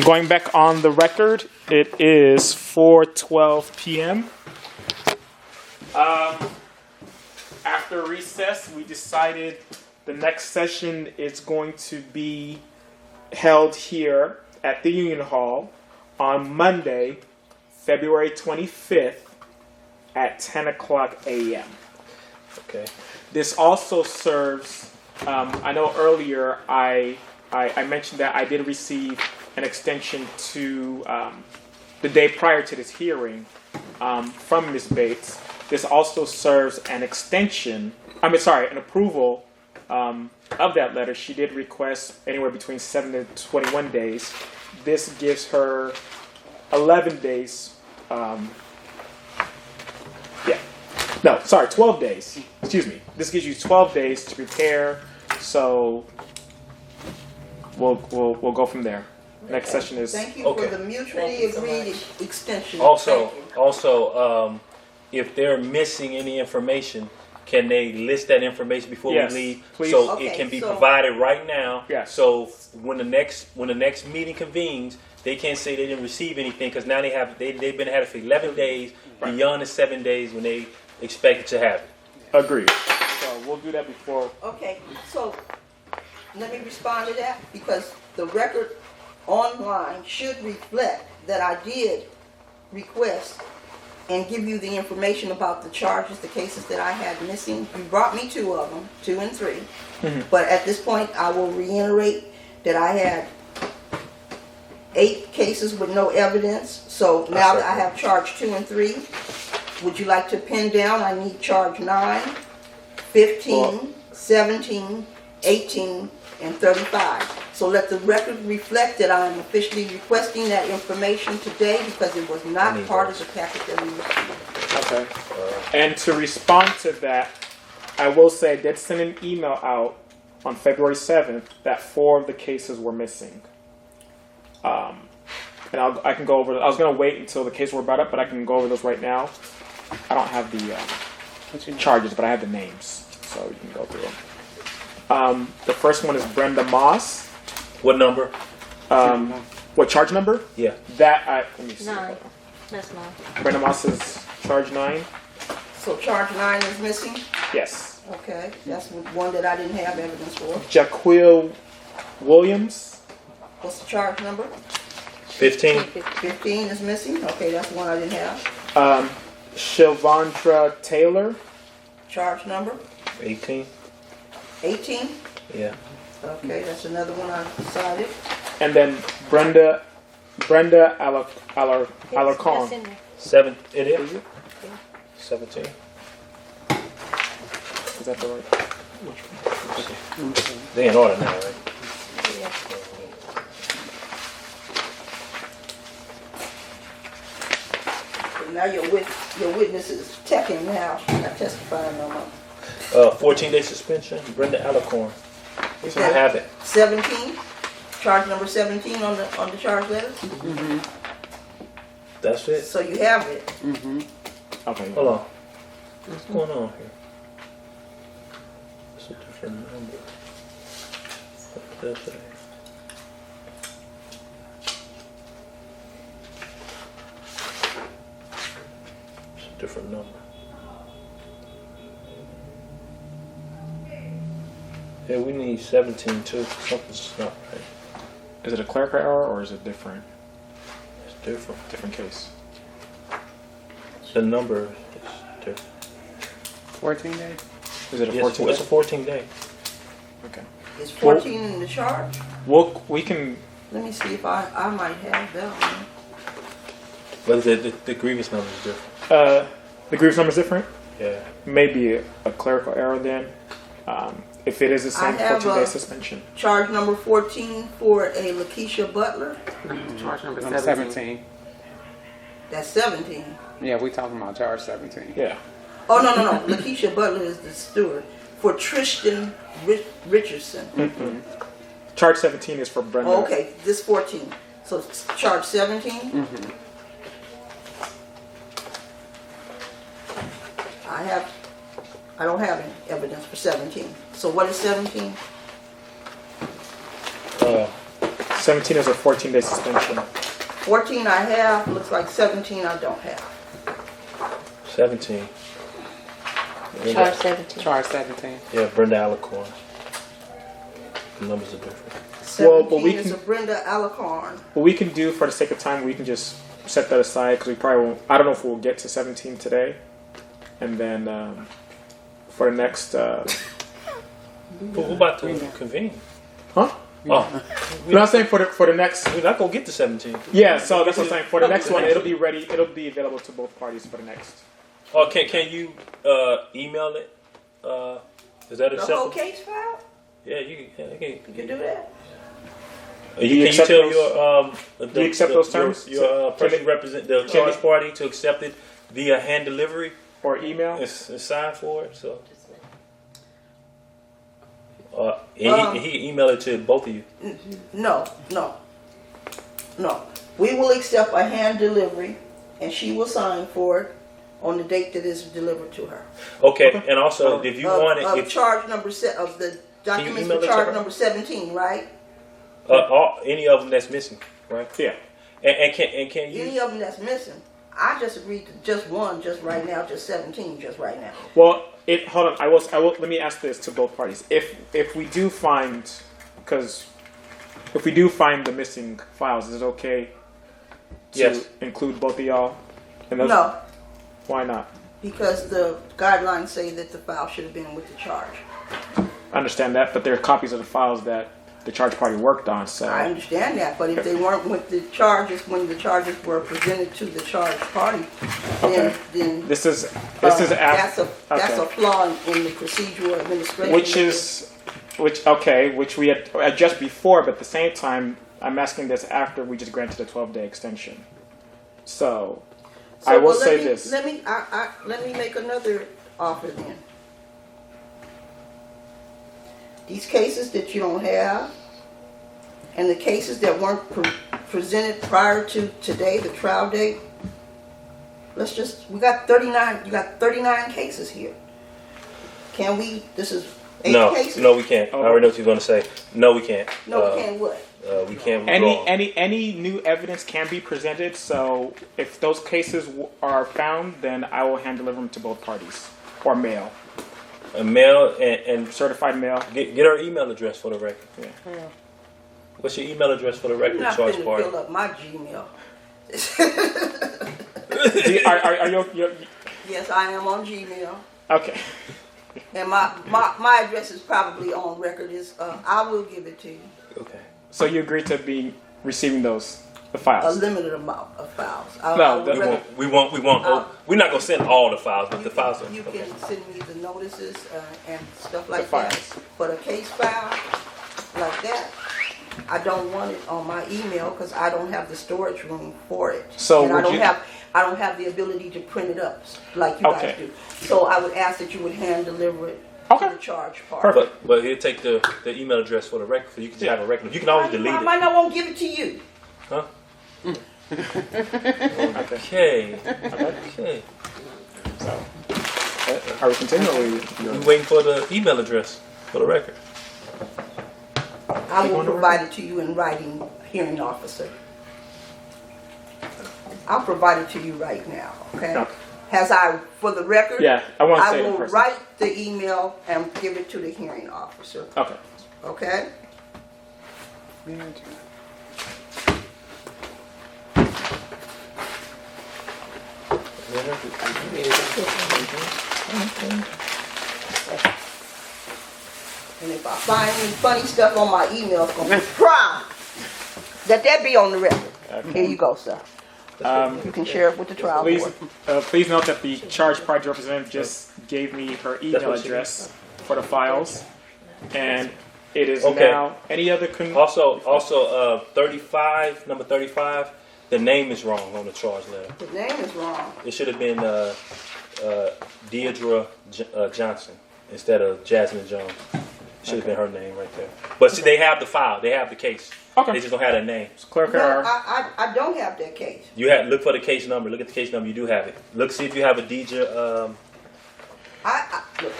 Going back on the record, it is 4:12 p.m. After recess, we decided the next session is going to be held here at the Union Hall on Monday, February 25th at 10 o'clock a.m. Okay. This also serves, I know earlier I mentioned that I did receive an extension to the day prior to this hearing from Ms. Bates. This also serves an extension, an approval of that letter. She did request anywhere between 7 to 21 days. This gives her 11 days. 12 days. Excuse me. This gives you 12 days to prepare. So we'll go from there. Next session is. Thank you for the mutually agreed extension. Also, if they're missing any information, can they list that information before we leave? Please. So it can be provided right now. Yes. So when the next meeting convenes, they can't say they didn't receive anything because now they've been had it for 11 days beyond the 7 days when they expected to have it. Agreed. So we'll do that before. Okay, so let me respond to that because the record online should reflect that I did request and give you the information about the charges, the cases that I had missing. You brought me 2 of them, 2 and 3. Mm-hmm. But at this point, I will reiterate that I had 8 cases with no evidence. So now that I have charge 2 and 3, would you like to pin down? I need charge 9, 15, 17, 18, and 35. So let the record reflect that I am officially requesting that information today because it was not part of the packet that we received. Okay. And to respond to that, I will say I did send an email out on February 7th that 4 of the cases were missing. And I can go over. I was going to wait until the cases were brought up, but I can go over those right now. I don't have the charges, but I have the names, so you can go through them. The first one is Brenda Moss. What number? What charge number? Yeah. Let me see. 9. That's 9. Brenda Moss is charge 9. So charge 9 is missing? Yes. Okay, that's one that I didn't have evidence for. Jaquil Williams. What's the charge number? 15. 15 is missing? Okay, that's one I didn't have. Shavandra Taylor. Charge number? 18. 18? Yeah. Okay, that's another one I decided. And then Brenda Alarcon. That's in there. 7. It is. 17. Is that the right? They in order now, right? Yeah. Now your witness is teching now. She's not testifying no more. 14-day suspension. Brenda Alicorn. Is I have it. 17? Charge number 17 on the charge letter? That's it. So you have it. Okay. Hold on. What's going on here? It's a different number. What does that say? It's a different number. Yeah, we need 17 too. Something's not right. Is it a clerical error or is it different? It's different. Different case. The number is different. 14 days? Is it a Yes, 14? it's a 14 day. Okay. Is 14 in the charge? We can. Let me see if I might have that one. But the grievance number is different. The grievance number is different. Yeah. Maybe a clerical error then. If it is the same, I have 14-day suspension. Charge number 14 for a Lakeisha Butler. Charge number 17. That's 17. Yeah, we talking about charge 17. Yeah. Oh, no. Lakeisha Butler is the steward. For Tristan Richardson. Charge 17 is for Brenda. Oh, okay, this 14. So it's charge 17? I don't have any evidence for 17. So what is 17? 17 is a 14-day suspension. 14 I have, looks like 17 I don't have. 17. Charge 17. Charge 17. Yeah, Brenda Alicorn. The numbers are different. Well, but 17 we is can- a Brenda Alicorn. What we can do for the sake of time, we can just set that aside because we probably won't. I don't know if we'll get to 17 today, and then for the next, But we're about to convene. huh? Oh, No, I'm saying for the next. we're not gonna get to 17. Yeah, so that's what I'm saying. For the next one, it'll be ready. It'll be available to both parties for the next. Oh, can you email it? Is that The whole acceptable? case file? Yeah, you can. You can do that? you Can you accept tell those- your do you accept those terms? Your person Can represent the can charge it- party to accept it via hand delivery Or email. and sign for it. So he email it to both of you. No. We will accept a hand delivery and she will sign for it on the date that is delivered to her. Okay, and also if you want it, Of if charge number of the documents email for it to charge her? number 17, right? any of them that's missing, right? Yeah. And can Any you? of them that's missing. I just agreed to just one, just right now, just 17, just right now. Well, hold on. I will. Let me ask this to both parties. If we do find, because if we do find the missing files, is it okay to Yes. include both of y'all? In those? No, Why not? because the guidelines say that the file should have been with the charge. I understand that, but there are copies of the files that the charge party worked on. So I understand that, but if they weren't with the charges, when the charges were presented to the charge party, Okay. then this is that's after. a flaw in the procedural administration. Which we had addressed before, but at the same time, I'm asking this after we just granted a 12-day extension. So I will say this. Let me make another offer then. These cases that you don't have, and the cases that weren't presented prior to today, the trial date, we got 39, you got 39 cases here. Can we, this is 8 cases? No, we can't. I already know what you're gonna say. No, we can't. No, we can't what? We can't withdraw. Any new evidence can be presented. So if those cases are found, then I will hand deliver them to both parties or mail, A mail and certified mail. get our email address for the record. Yeah. What's your email address for the I'm record, not charge going to party? fill up my Gmail. Are you? Yes, I am on Gmail. Okay. And my address is probably on record. I will give it to you. Okay. So you agree to be receiving the A files? limited amount of files. No, We won't. We're not gonna send all the files, but the files. You Okay. can send me the notices and stuff like The that. files. But a case file like that, I don't want it on my email because I don't have the storage room for it. So and would you- I don't have the ability to print it up like you Okay. guys do. So I would ask that you would hand deliver it Okay. to the charge part. Perfect. But he'll take the email address for the record. So you can just have a record. You can always delete I it. might not want to give it to you. Huh? Okay. Okay. So, are we continuing? We waiting for the email address for the record. I will provide it to you in writing, hearing officer. I'll provide it to you right now, okay? Okay. For the record, Yeah, I want to say it I in will person. write the email and give it to the hearing officer, Okay. okay? And if I find any funny stuff on my email, it's gonna be proud that be on the record. Here you go, sir. You can share it with the trial Please, board. please note that the charge party representative just gave me her email what she address for the files, and it is Okay. now any other. Also, 35, number 35. The name is wrong on the charge letter. The name is wrong. It should have been Deidre Johnson instead of Jasmine Jones. Should have been her name right there. But see, they have the file. They have the case. Okay. They just don't have that name. Clerk No, error. I don't have that case. You have look for the case number. Look at the case number. You do have it. Look, see if you have a Deidre. Look,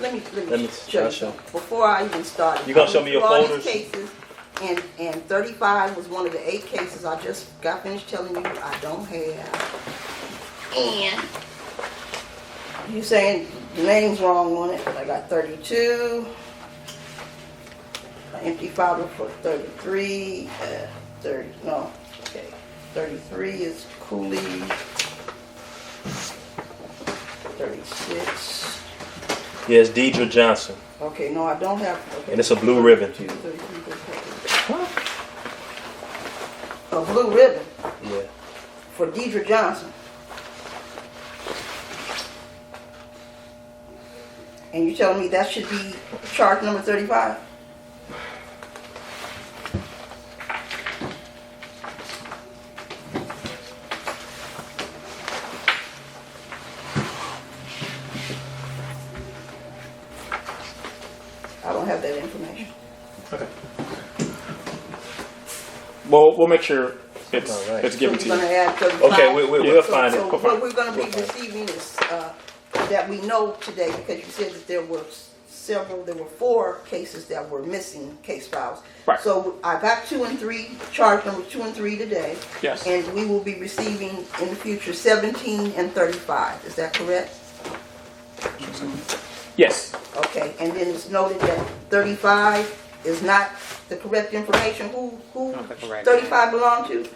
let me Let me- show I'll you show. something. Before I even start. You gonna show me your all these folders? cases, And 35 was one of the 8 cases I just got finished telling you I don't have. And you saying the name's wrong on it, but I got 32. An empty folder for 33. 33 is Cooley. 36. Yes, Deidre Johnson. Okay, no, I don't have. Okay. And it's a blue ribbon. 33. A blue ribbon Yeah. for Deidre Johnson. And you're telling me that should be charge number 35? I don't have that information. Okay. Well, we'll make sure it's All right. it's given So to we're you. gonna add 35. Okay, we'll find So it. what we're gonna be receiving is, that we know today, because you said that there were there were 4 cases that were missing case files. Right. So I got 2 and 3, charge number 2 and 3 today. Yes. And we will be receiving in the future 17 and 35, is that correct? Yes. Okay, and then it's noted that 35 is not the correct information. Who Not the correct 35 belong to?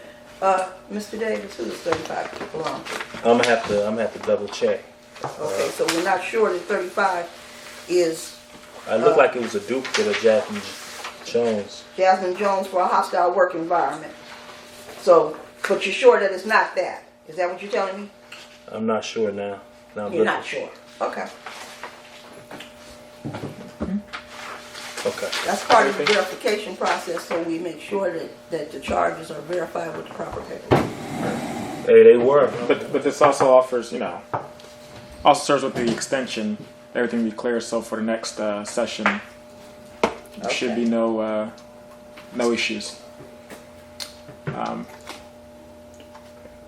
Mr. Davis, who does 35 belong to? I'm gonna have to double check. Okay, so we're not sure that 35 is I looked like it was a duplicate of Jasmine Jones. Jasmine Jones for a hostile work environment. So, but you're sure that it's not that? Is that what you're telling me? I'm not sure now. Now I'm You're looking. not sure. Okay. Okay. That's part of the verification process, so we make sure that the charges are verified with the proper paperwork. Hey, they were. But this also offers, also serves with the extension. Everything be clear. So for the next session, there should be no issues.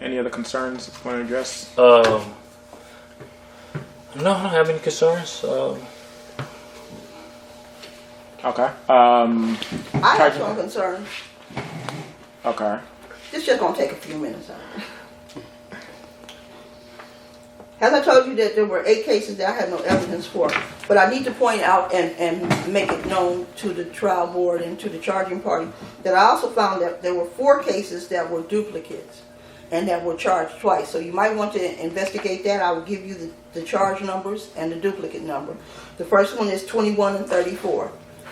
Any other concerns you want to address? No, I don't have any concerns. Okay. I have some concerns. Okay. It's just gonna take a few minutes. As I told you that there were 8 cases that I had no evidence for, but I need to point out and make it known to the trial board and to the charging party that I also found that there were 4 cases that were duplicates and that were charged twice. So you might want to investigate that. I will give you the charge numbers and the duplicate number. The first one is 21 and 34.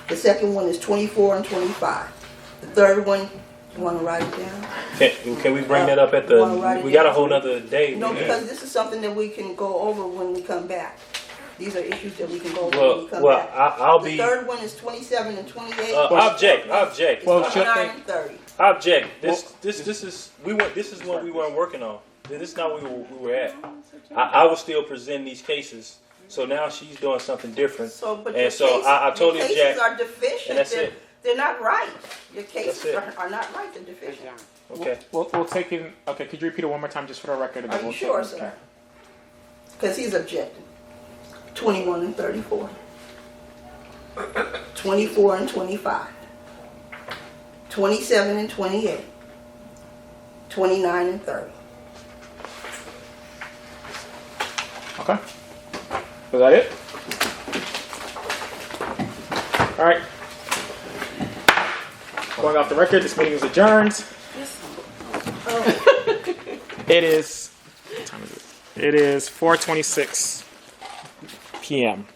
The second one is 24 and 25. The third one, you want to write it down? Can we bring that up at Wanna write the? it We got a down? whole nother day. No, man. because this is something that we can go over when we come back. These are issues that we can go over when we come Well, back. I'll The be. third one is 27 and 28. Object. Well, It's 29 and 30. Object. This is what we weren't working on. This is not where we were at. I was still presenting these cases, so now she's doing something different. So, but And your so cases, I told your you, cases Jack, are deficient. and that's it. They're not right. Your That's cases it. are not right. They're deficient. Okay. We'll take in. Okay. Could you repeat it one more time just for the record? and then Are you we'll sure, take- sir? Because he's objecting. 21 and 34. 24 and 25. 27 and 28. 29 and 30. Okay. Was that it? All right. Going off the record, this meeting is adjourned. It is. What time is it? It is 4:26 p.m.